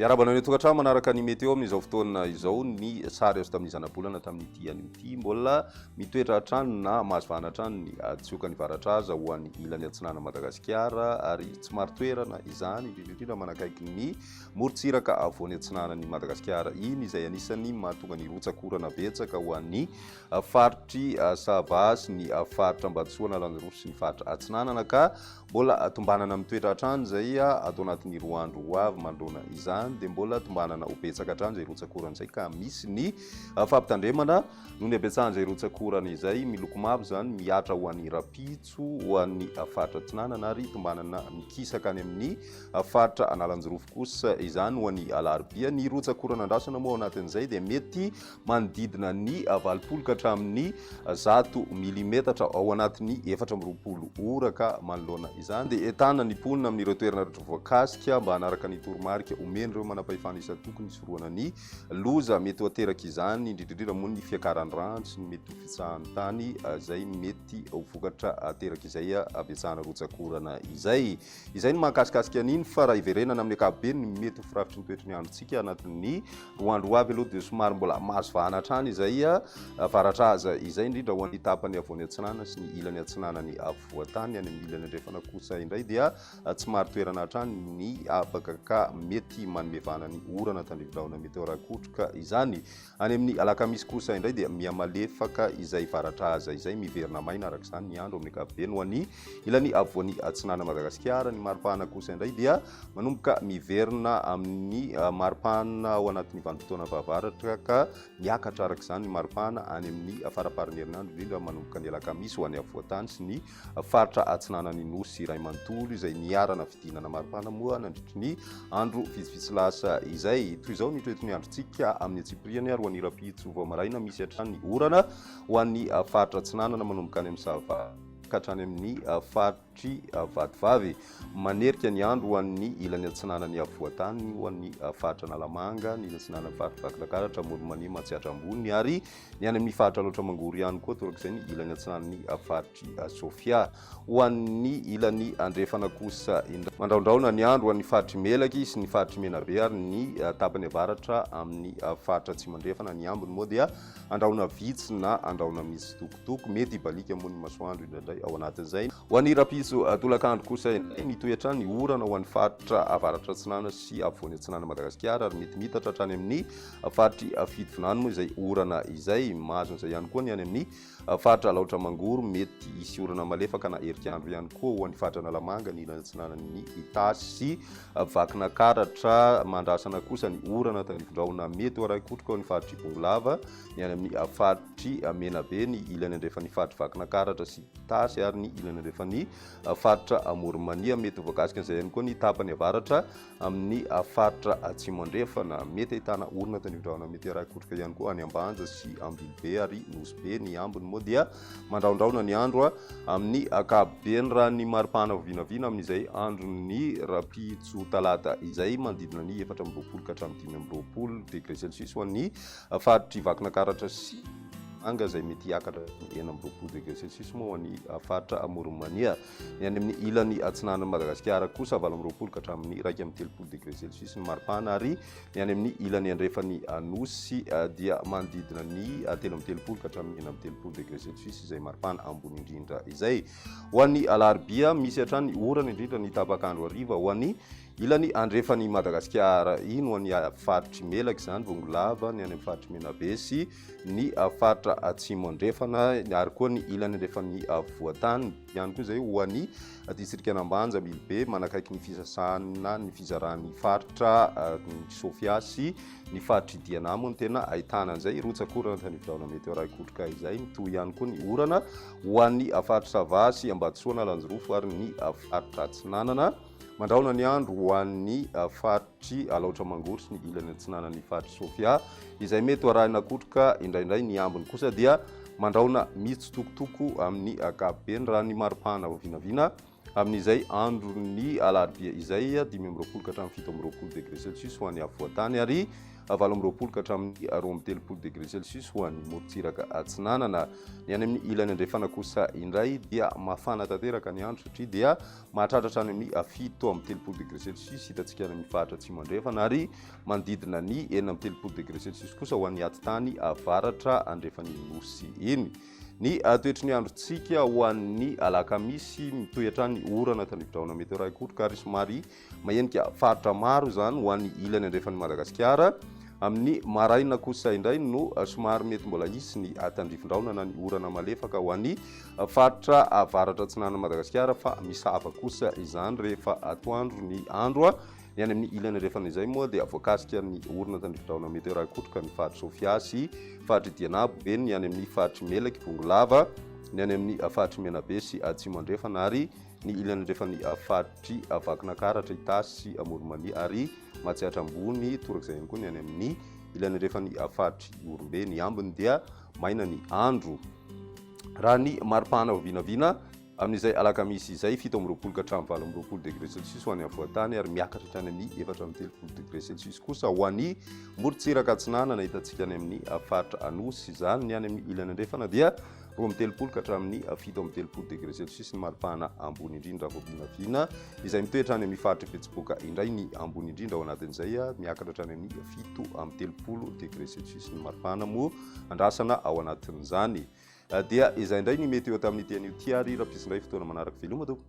Miarabana ny tokantrano manaraka ny météo amin'izao fotoana izao ny sary azo tamin'ny zana-bolana tamin'ity an'ity mbola mitoetra hatrany na mahazovana hatrany ny tsiokan'ny varatraza ho an'ny ilany atsinana Madagasikara ary tsy maro toerana izany indrindra manakaiky ny morontsiraka avoan'ny atsinana ny Madagasikara iny izay anisany mahatonga ny rotsakorana betsaka ho an'ny faritry Sava sy ny faritra Ambatosoa Lanjarofo sy ny faritra Atsinanana ka mbola tombanana mitoetra hatrany izay atao anatin'ny roa andro ho avy mandrona izany dia mbola tombanana ho betsaka hatrany izay rotsakorana izay ka misy ny fampitandremana noho ny abetsahana izay rotsakorana izay miloko mavo izany miatra ho an'ny rapitso ho an'ny faritra Atsinanana ary tombanana mikisaka any amin'ny faritra Analanjorofo kosa izany ho an'ny alarobia ny rotsakorana andrasana moa ao anatin'izay dia mety manodidina ny 80 ka hatramin'ny 100 milimetatra ao anatin'ny 420 ora ka manoloana izany dia entana ny ponina amin'ireo toerana rehetra voakasika mba hanaraka ny toromarika omeny ireo manam-pahefana isa tokony isoroana ny loza mety hoateraka izany indrindrindrindra moa ny fiakaran'ny rano sy ny mety ho fitsahan'ny tany izay mety ho vokatra ateraka izay abetsahana rotsakorana izay no mahakasikasika an'iny fa raha iverenana amin'ny ankapobeny mety ho firafitry ny toetry ny androntsika anatin'ny roa andro avy aloha dia somary mbola mahazovana hatrany izay varatraza izay indrindra ho an'ny tapany avoan'ny atsinana sy ny ilany atsinanany avoatany any amin'ny ilany andrefana kosa indray dia tsy maro toerana hatrany ny abaka ka mety manomevana ny orana tandrivindraona météo rakotroka izany any amin'ny alakamisy kosa indray dia miamalefaka izay varatraza izay miverina maina araka izany ny andro amin'ny ankapobeny ho an'ny ilany avoan'ny atsinana Madagasikara ny maripana kosa indray dia manomboka miverina amin'ny maripana ao anatin'ny vanim-potoana vavaratra ka miakatra araka izany ny maripana any amin'ny faraparan'ny herinandro indrindra manomboka ny alakamisy ho an'ny avoatany sy ny faritra atsinanany nosy iray manontolo izay niarana fidinana maripana moa nandritry ny andro vitsivitsy lasa izay toy izao ny toetr'ny androntsika amin'ny atsipriany ary ho an'ny rapitso vao maraina misy hatrany ny orana ho an'ny faritra atsinanana manomboka any amin'ny Sava ka hatrany amin'ny faritry Vatovavy manerika ny andro ho an'ny ilany atsinanany avoatany ho an'ny faritra Nalamanga ny atsinanany faritra Vakilakaratra Moromanimo Matsiatra Ambony ary ny any amin'ny faritra Loatra Mangoro ihany koa torak'izay ny ilany atsinanany faritry Sofia ho an'ny ilany andrefana kosa mandraondraona ny andro ho an'ny faritry Melaky sy ny faritry Menabe ary ny tapany avaratra amin'ny faritra Tsimandrefana ny ambony moa dia andraona vitsy na andraona misy tokotoko mety hibalika moa ny masoandro indraindray ao anatin'izay ho an'ny rapitso tolakandro kosa mitohy hatrany orana ho an'ny faritra avaratra Atsinana sy avoan'ny atsinana Madagasikara ary mety mitatra hatrany amin'ny faritry Fitovinany moa izay orana izay mahazo an'izay ihany koa ny any amin'ny faritra Laotra Mangoro mety hisy orana malefaka na herik'andro ihany koa ho an'ny faritra Nalamanga ny ilany atsinanany ny Itasy sy Vakinakaratra mandrasana kosa ny orana tandrivindraona mety ho araikotroka ao ny faritry Bongolava ny any amin'ny faritry Menabe ny ilany andrefan'ny faritra Vakinakaratra sy Itasy ary ny ilany andrefan'ny faritra Moromania mety voakasika an'izay ihany koa ny tapany avaratra amin'ny faritra Atsimo andrefana mety ahitana orana tandrivindraona mety araikotroka ihany koa any Ambanja sy Ambilobe ary Nosbe ny ambony moa dia mandraondraona ny andro amin'ny ankapobeny raha ny maripana vinavina amin'izay andron'ny rapitso talata izay manodidina ny 420 ka hatramin'ny 520 degré celsius ho an'ny faritry Vakinakaratra sy anga izay mety hiakatra 920 degré celsius moa ho an'ny faritra Moromania ny any amin'ny ilany atsinana Madagasikara kosa 920 ka hatramin'ny 130 degré celsius ny maripana ary ny any amin'ny ilany andrefan'ny Anosy dia manodidina ny 330 ka hatramin'ny 930 degré celsius izay maripana ambony indrindra izay ho an'ny alarobia misy hatrany orana indrindra ny tapakandro hariva ho an'ny ilany andrefan'ny Madagasikara iny ho an'ny faritry Melaky izany Bongolava ny any amin'ny faritry Menabe sy ny faritra Atsimo andrefana ary koa ny ilany andrefan'ny avoatany ihany koa izay ho an'ny distrika Ambanja Ambilobe manakaiky ny fisasana ny fizaran'ny faritra Sofia sy ny faritry Dianamo no tena ahitana an'izay rotsakorana tandrivindraona météo raikotroka izay mitohy ihany koa ny orana ho an'ny faritra Sava sy Ambatosoa Lanjarofo ary ny faritra Atsinanana mandraona ny andro ho an'ny faritry Laotra Mangoro sy ny ilany atsinanany faritry Sofia izay mety ho arahina kotroka indraindray ny ambiny kosa dia mandraona mitsitokotoko amin'ny ankapobeny raha ny maripana vinavina amin'izay andron'ny alarobia izay 520 ka hatramin'ny 720 degré celsius ho an'ny avoatany ary 20 ka hatramin'ny 20 degré celsius ho an'ny morotsiraka atsinanana. Ny any amin'ny ilany andrefana kosa indray dia mafana tanteraka ny andro satria dia mahatratratra any amin'ny 7 degré celsius hitantsika any amin'ny faritra atsimo andrefana ary manodidina ny 4 degré celsius kosa ho an'ny atitany avaratra andrefan'ny nosy eny. Ny toetry ny androntsika ho an'ny alakamisy mitohatra ny orana tanividraona Météo ikotroka ary somary mahenika faritra maro zany ho an'ny ilany andrefan'ny Madagascar. Amin'ny maraina kosa indray no somary mety mbola hisy ny tandrifindraona na ny orana malefaka ho an'ny faritra avaratra atsinanana Madagascar fa misava kosa izany rehefa atoandro ny andro. Ny any amin'ny ilany andrefana izay moa dia voakasika ny orana tandrifindraona Météo ikotroka ny faritra Sofiasy, faritra Dianabo Beny, ny any amin'ny faritra Melaky Bongolava, ny any amin'ny faritra Menabe sy atsimo andrefana ary ny ilany andrefan'ny faritry Vakinankaratra, Itasy, Moromania ary Matsiatra Ambony torak'izay ihany koa ny any amin'ny ilany andrefan'ny faritry Orombe. Ny ambiny dia maina ny andro. Raha ny maripana vinavina amin'izay alakamisy izay 17 ka hatramin'ny 20 degré celsius ho an'ny avoatany ary miakatra hatrany amin'ny 4 degré celsius kosa ho an'ny morotsiraka atsinanana hitantsika any amin'ny faritra Anosy izany. Ny any amin'ny ilany andrefana dia 20 ka hatramin'ny 17 degré celsius ny maripana ambony indrindra vao vinavina izay mitoetra any amin'ny faritra Betsiboka indray ny ambony indrindra ao anatin'izay miakatra hatrany amin'ny 17 degré celsius ny maripana moa andrasana ao anatin'izany. Dia izay indray ny météo tamin'ny teny ity ary raha mpisy indray fotoana manaraka veloma tompoko.